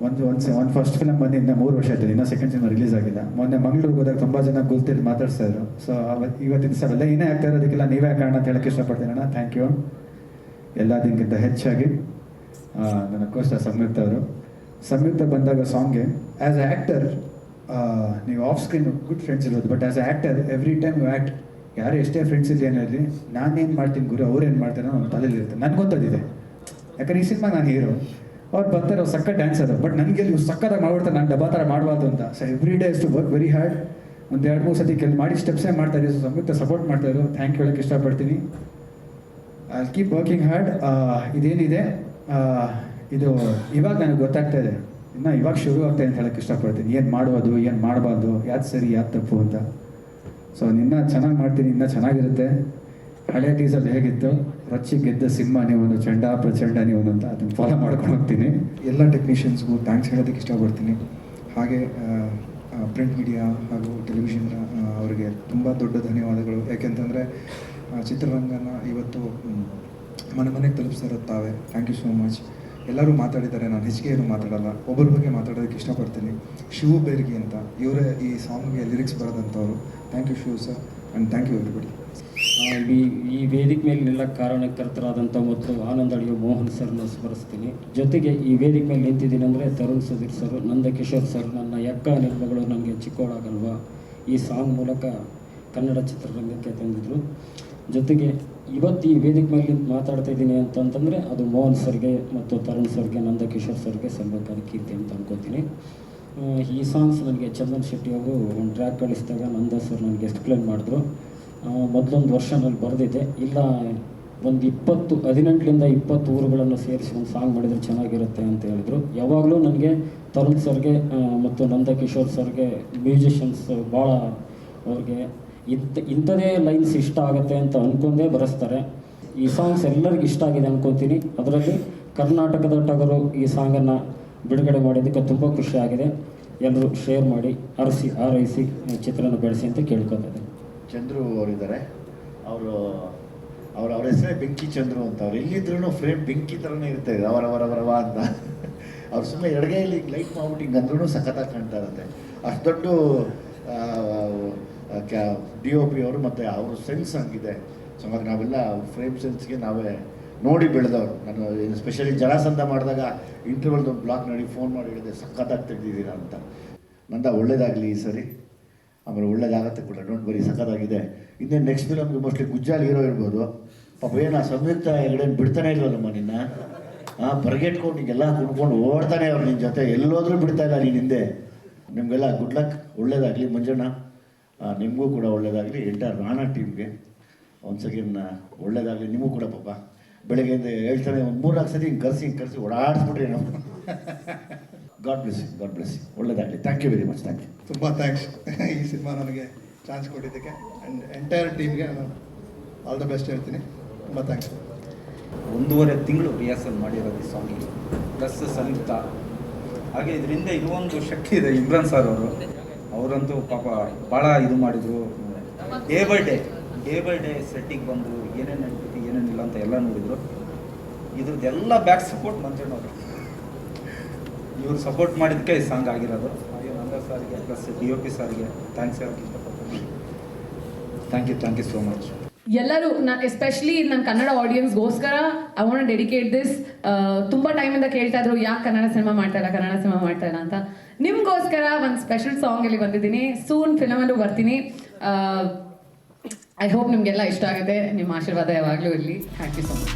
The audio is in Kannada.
ಒಂದು ಫಸ್ಟ್ ಫಿಲಮ್ ಬಂದು ಇನ್ನೂ 3 ವರ್ಷ ಆಯ್ತು, ಇನ್ನೂ ಸೆಕೆಂಡ್ ಸಿನಿಮಾ ರಿಲೀಸ್ ಆಗಿಲ್ಲ. ಮೊನ್ನೆ ಮಂಗಳೂರಿಗೆ ಹೋದಾಗ ತುಂಬ ಜನ ಗುಲ್ತಿದ್ದು ಮಾತಾಡ್ತಾ ಇದ್ರು. ಸೊ ಇವತ್ತಿನ ದಿವಸ ಎಲ್ಲ ಏನೇ ಆಗ್ತಾ ಇರೋದಕ್ಕೆಲ್ಲ ನೀವೇ ಕಾರಣ ಅಂತ ಹೇಳಕ್ಕೆ ಇಷ್ಟಪಡ್ತೀನಿ ಅಣ್ಣ. Thank you. ಎಲ್ಲದಕ್ಕಿಂತ ಹೆಚ್ಚಾಗಿ ನನ್ನ ಕೋಸ್ಟ ಸಂಯುಕ್ತ ಬಂದಾಗ ಸಾಂಗ್ಗೆ ಆ್ಯಸ್ ಎ ಆ್ಯಕ್ಟರ್ ನೀವು ಆಫ್ ಸ್ಕ್ರೀನ್ ಗುಡ್ ಫ್ರೆಂಡ್ಸ್ ಇರೋದು, but as a actor every time you act, ಯಾರು ಎಷ್ಟೇ ಫ್ರೆಂಡ್ಸ್ ಇಲ್ಲಿ ಏನಿರಲಿ, ನಾನೇನು ಮಾಡ್ತೀನಿ ಗುರು ಅವ್ರೇನು ಮಾಡ್ತಾರೆ ನನ್ನ ತಲೆಯಲ್ಲಿ ಇರುತ್ತೆ. ನನಗೊಂಥದ್ದಿದೆ, ಯಾಕಂದ್ರೆ ಈ ಸಿನಿಮಾ ನಾನು ಹೀರೋ, ಅವ್ರು ಬರ್ತಾರೆ, ಅವ್ರು ಸಕ್ಕ ಡ್ಯಾನ್ಸರು, ಬಟ್ ನನಗೆ ನೀವು ಸಕ್ಕತ್ತಾಗಿ ಮಾಡ್ಬಿಡ್ತಾರೆ, ನಾನು ಡಬ್ಬಾ ಥರ ಮಾಡಬಾರ್ದು ಅಂತ. So every day is to work very hard. ಒಂದು 2-3 ಸತಿ ಮಾಡಿ ಸ್ಟೆಪ್ಸೇ ಮಾಡ್ತಾರೆ. ಸೊ ಸಂಯುಕ್ತ ಸಪೋರ್ಟ್ ಮಾಡ್ತಾಯಿದ್ರು, ಥ್ಯಾಂಕ್ ಯು ಹೇಳೋಕ್ಕೆ ಇಷ್ಟಪಡ್ತೀನಿ. I keep working hard. ಇದೇನಿದೆ ಇದು ಇವಾಗ ನನಗೆ ಗೊತ್ತಾಗ್ತಾ ಇದೆ, ಇನ್ನು ಇವಾಗ ಶುರು ಆಗ್ತಾಯಿದೆ ಅಂತ ಹೇಳೋಕ್ಕೆ ಇಷ್ಟಪಡ್ತೀನಿ. ಏನು ಮಾಡೋದು, ಏನು ಮಾಡಬಾರ್ದು, ಯಾವ್ದು ಸರಿ ಯಾವ್ದು ತಪ್ಪು ಅಂತ. ಸೊ ಇನ್ನೂ ಚೆನ್ನಾಗಿ ಮಾಡ್ತೀನಿ, ಇನ್ನೂ ಚೆನ್ನಾಗಿರುತ್ತೆ. ಹಳೆ ಟೀಸಲ್ಲಿ ಹೇಗಿತ್ತು, ರಚ್ಚಿ ಗೆದ್ದ ಸಿನಿಮಾ ನೀವು, ಒಂದು ಚಂಡ ಪ್ರಚಂಡ ನೀವು ಅಂತ, ಅದನ್ನು ಫಾಲೋ ಮಾಡ್ಕೊಂಡು ಹೋಗ್ತೀನಿ. ಎಲ್ಲ ಟೆಕ್ನಿಷಿಯನ್ಸ್ಗೂ ಥ್ಯಾಂಕ್ಸ್ ಹೇಳೋದಕ್ಕೆ ಇಷ್ಟಪಡ್ತೀನಿ. ಹಾಗೆ ಪ್ರಿಂಟ್ ಮೀಡಿಯಾ ಹಾಗೂ ಟೆಲಿವಿಷನ್ ಅವರಿಗೆ ತುಂಬ ದೊಡ್ಡ ಧನ್ಯವಾದಗಳು. ಯಾಕೆಂತಂದರೆ ಚಿತ್ರರಂಗನ ಇವತ್ತು ಮನೆಗೆ ತಲುಪಿಸ್ತಾ ಇರೋದು ತಾವೇ. Thank you so much. ಎಲ್ಲರೂ ಮಾತಾಡಿದ್ದಾರೆ, ನಾನು ಹೆಚ್ಚಿಗೆ ಏನು ಮಾತಾಡಲ್ಲ, ಒಬ್ಬರ ಬಗ್ಗೆ ಮಾತಾಡೋದಕ್ಕೆ ಇಷ್ಟಪಡ್ತೀನಿ. ಶಿವು ಬೇರ್ಗಿ ಅಂತ, ಇವರೇ ಈ ಸಾಂಗ್ಗೆ ಲಿರಿಕ್ಸ್ ಬರೋದಂಥವ್ರು. Thank you Shivu sir, and thank you everybody. ಈ ವೇದಿಕೆ ಮೇಲೆ ನಿಲ್ಲಕ್ಕೆ ಕಾರಣಕರ್ತರಾದಂಥ ಮತ್ತು ಆನಂದ್ ಅಡಿಯೋ ಮೋಹನ್ ಸರ್ನ ಸ್ಮರಿಸ್ತೀನಿ. ಜೊತೆಗೆ ಈ ವೇದಿಕೆ ಮೇಲೆ ನಿಂತಿದ್ದೀನಿ ಅಂದರೆ ತರುಣ್ ಸುಧೀರ್ ಸರ್, ನಂದಕಿಶೋರ್ ಸರ್, ನನ್ನ ಯಕ್ಕ ನಿರ್ಮಗಳು ನನಗೆ ಚಿಕ್ಕೋಳಾಗಲ್ವಾ ಈ ಸಾಂಗ್ ಮೂಲಕ ಕನ್ನಡ ಚಿತ್ರರಂಗಕ್ಕೆ ತಂದಿದ್ರು. ಜೊತೆಗೆ ಇವತ್ತು ಈ ವೇದಿಕೆ ಮೇಲೆ ನಿಂತು ಮಾತಾಡ್ತಾ ಇದ್ದೀನಿ ಅಂತಂತಂದರೆ ಅದು ಮೋಹನ್ ಸರ್ಗೆ ಮತ್ತು ತರುಣ್ ಸರ್ಗೆ, ನಂದಕಿಶೋರ್ ಸರ್ಗೆ ಸಲ್ಲಬೇಕಾದ ಕೀರ್ತಿ ಅಂತ ಅನ್ಕೋತೀನಿ. ಈ ಸಾಂಗ್ಸ್ ನನಗೆ ಚಂದನ್ ಶೆಟ್ಟಿ ಅವರು ಒಂದು ಟ್ರ್ಯಾಕ್ ಕಳಿಸಿದಾಗ ನಂದ ಸರ್ ನನಗೆ ಎಕ್ಸ್ಪ್ಲೇನ್ ಮಾಡಿದ್ರು. ಮೊದಲೊಂದು ವರ್ಷನಲ್ಲಿ ಬರೆದಿದ್ದೆ, ಇಲ್ಲ ಒಂದು 18ರಿಂದ 20 ಊರುಗಳನ್ನು ಸೇರಿಸಿ ಒಂದು ಸಾಂಗ್ ಮಾಡಿದರೆ ಚೆನ್ನಾಗಿರುತ್ತೆ ಅಂತ ಹೇಳಿದರು. ಯಾವಾಗಲೂ ನನಗೆ ತರುಣ್ ಸರ್ಗೆ ಮತ್ತು ನಂದಕಿಶೋರ್ ಸರ್ಗೆ ಮ್ಯೂಸಿಷಿಯನ್ಸ್ ಭಾಳ, ಅವ್ರಿಗೆ ಇಂಥದೇ ಲೈನ್ಸ್ ಇಷ್ಟ ಆಗುತ್ತೆ ಅಂತ ಅಂದ್ಕೊಂಡೇ ಬರೆಸ್ತಾರೆ. ಈ ಸಾಂಗ್ಸ್ ಎಲ್ಲರಿಗೂ ಇಷ್ಟ ಆಗಿದೆ ಅಂದ್ಕೊತೀನಿ. ಅದರಲ್ಲಿ ಕರ್ನಾಟಕದ ಟಗರು ಈ ಸಾಂಗನ್ನು ಬಿಡುಗಡೆ ಮಾಡಿದ್ದಕ್ಕೆ ತುಂಬ ಖುಷಿಯಾಗಿದೆ. ಎಲ್ಲರೂ ಶೇರ್ ಮಾಡಿ ಆರೈಸಿ ಚಿತ್ರನ ಬೆಳೆಸಿ ಅಂತ ಕೇಳ್ಕೊತಿದ್ದೆ. ಚಂದ್ರು ಅವರಿದ್ದಾರೆ, ಅವ್ರ ಹೆಸರೇ ಬೆಂಕಿ ಚಂದ್ರು ಅಂತ. ಅವ್ರು ಎಲ್ಲಿದ್ರೂ ಫ್ರೇಮ್ ಬೆಂಕಿ ಥರನೇ ಇರ್ತಾ ಇದೆ, ಅವರವರವರವ ಅಂತ. ಅವ್ರು ಸುಮ್ಮನೆ ಎಡಗೈಲಿ ಲೈಟ್ ಮಾಡ್ಬಿಟ್ಟು ಹಿಂಗೆ ಅಂದ್ರೂ ಸಖತ್ತಾಗಿ ಕಾಣ್ತಾ ಇರುತ್ತೆ. ಅಷ್ಟು ದೊಡ್ಡ DOP ಅವರು, ಮತ್ತು ಅವ್ರ ಸೆನ್ಸ್ ಹಂಗಿದೆ. ಸೊ ಹಾಗಾಗಿ ನಾವೆಲ್ಲ ಫ್ರೇಮ್ ಸೆನ್ಸ್ಗೆ ನಾವೇ ನೋಡಿ ಬೆಳೆದವರು. ನಾನು ಸ್ಪೆಷಲಿ ಜಲಸಂಧ ಮಾಡಿದಾಗ ಇಂಟರ್ವಲ್ದು ಬ್ಲಾಕ್ ನೋಡಿ ಫೋನ್ ಮಾಡಿ ಹೇಳಿದೆ, ಸಖತ್ತಾಗಿ ತೆಗೆದಿದ್ದೀರಾ ಅಂತ. ನಂದ ಒಳ್ಳೇದಾಗಲಿ ಈ ಸರಿ, ಆಮೇಲೆ ಒಳ್ಳೇದಾಗತ್ತೆ ಕೂಡ, ಡೋಂಟ್ ಬರಿ, ಸಖತ್ತಾಗಿದೆ. ಇನ್ನೇನು ನೆಕ್ಸ್ಟ್ ಫಿಲಮ್ಗೆ ಮೋಸ್ಟ್ಲಿ ಗುಜ್ಜಾಲ್ ಹೀರೋ ಇರ್ಬೋದು. ಪಾಪ ಏನು ಸಂಯುಕ್ತ ಹೆಗಡೆನ ಬಿಡ್ತಾನೆ ಇಲ್ವಲ್ಲಮ್ಮ ನಿನ್ನ, ಬರ್ಗೆಟ್ಕೊಂಡು ಹಿಂಗೆಲ್ಲ ಕುಣ್ಕೊಂಡು ಓಡ್ತಾನೆ ಅವ್ರು ನಿನ್ನ ಜೊತೆ, ಎಲ್ಲೋದ್ರೂ ಬಿಡ್ತಾ ಇಲ್ಲ ನೀನು ಹಿಂದೆ. ನಿಮಗೆಲ್ಲ ಗುಡ್ ಲಕ್, ಒಳ್ಳೇದಾಗಲಿ. ಮಂಜಣ್ಣ ನಿಮಗೂ ಕೂಡ ಒಳ್ಳೇದಾಗಲಿ, ಎಂಟರ್ ರಾಣಾ ಟೀಮ್ಗೆ ಒಂದು ಸೆಕೆಂಡ್ ಒಳ್ಳೇದಾಗಲಿ. ನಿಮಗೂ ಕೂಡ ಪಾಪ ಬೆಳಗ್ಗೆಯಿಂದ ಹೇಳ್ತಾನೆ, ಒಂದು 3-4 ಸತಿ ಹಿಂಗೆ ಕರೆಸಿ ಓಡಾಡಿಸ್ಬಿಟ್ರಿ ನಾವು. ಗಾಡ್ ಬ್ಲೆಸ್ ಯು, ಒಳ್ಳೇದಾಗಲಿ. Thank you very much. Thank you, ತುಂಬ ಥ್ಯಾಂಕ್ಸ್ ಈ ಸಿನಿಮಾ ನನಗೆ ಚಾನ್ಸ್ ಕೊಟ್ಟಿದ್ದಕ್ಕೆ. ಆ್ಯಂಡ್ ಎಂಟೈರ್ ಟೀಮ್ಗೆ ನಾನು ಆಲ್ ದ ಬೆಸ್ಟ್ ಹೇಳ್ತೀನಿ. ತುಂಬ ಥ್ಯಾಂಕ್ಸ್. 1.5 ತಿಂಗಳು ರಿಹರ್ಸಲ್ ಮಾಡಿರೋದು ಈ ಸಾಂಗಿಗೆ, ಪ್ಲಸ್ ಸಂಯುಕ್ತ. ಹಾಗೆ ಇದರಿಂದ ಇನ್ನೊಂದು ಶಕ್ತಿ ಇದೆ, ಇಮ್ರಾನ್ ಸರ್ ಅವರಂತೂ ಪಾಪ ಭಾಳ ಇದು ಮಾಡಿದರು. ಡೇ ಬೈ ಡೇ ಸೆಟ್ಟಿಗೆ ಬಂದು ಏನೇನು ನಡೀತಿ ಏನೇನಿಲ್ಲ ಅಂತ ಎಲ್ಲ ನೋಡಿದರು. ಇದ್ರದ್ದೆಲ್ಲ ಬ್ಯಾಕ್ ಸಪೋರ್ಟ್ ಮಂಜಣ್ಣವರು, ಇವರು ಸಪೋರ್ಟ್ ಮಾಡಿದ್ದಕ್ಕೆ ಈ ಸಾಂಗ್ ಆಗಿರೋದು. ಹಾಗೆ ನಂದ ಸರ್ಗೆ ಪ್ಲಸ್ DOP ಸರ್ಗೆ ಥ್ಯಾಂಕ್ಸ್ ಹೇಳೋಕ್ಕೆ ಇಷ್ಟಪಡ್ತೀನಿ. Thank you so much. ಎಲ್ಲರೂ ಎಸ್ಪೆಷಲಿ ನನ್ನ ಕನ್ನಡ ಆಡಿಯನ್ಸ್ಗೋಸ್ಕರ ಐ ವಾಂಟ್ ಡೆಡಿಕೇಟ್ ದಿಸ್. ತುಂಬ ಟೈಮಿಂದ ಕೇಳ್ತಾ ಇದ್ರು, ಯಾಕೆ ಕನ್ನಡ ಸಿನಿಮಾ ಮಾಡ್ತಾ ಇಲ್ಲ ಅಂತ. ನಿಮಗೋಸ್ಕರ ಒಂದು ಸ್ಪೆಷಲ್ ಸಾಂಗ್ ಅಲ್ಲಿ ಬಂದಿದ್ದೀನಿ. ಸೂನ್ ಫಿಲಮಲ್ಲೂ ಬರ್ತೀನಿ. ಐ ಹೋಪ್ ನಿಮಗೆಲ್ಲ ಇಷ್ಟ ಆಗುತ್ತೆ. ನಿಮ್ಮ ಆಶೀರ್ವಾದ ಯಾವಾಗಲೂ ಇರಲಿ. Thank you so much.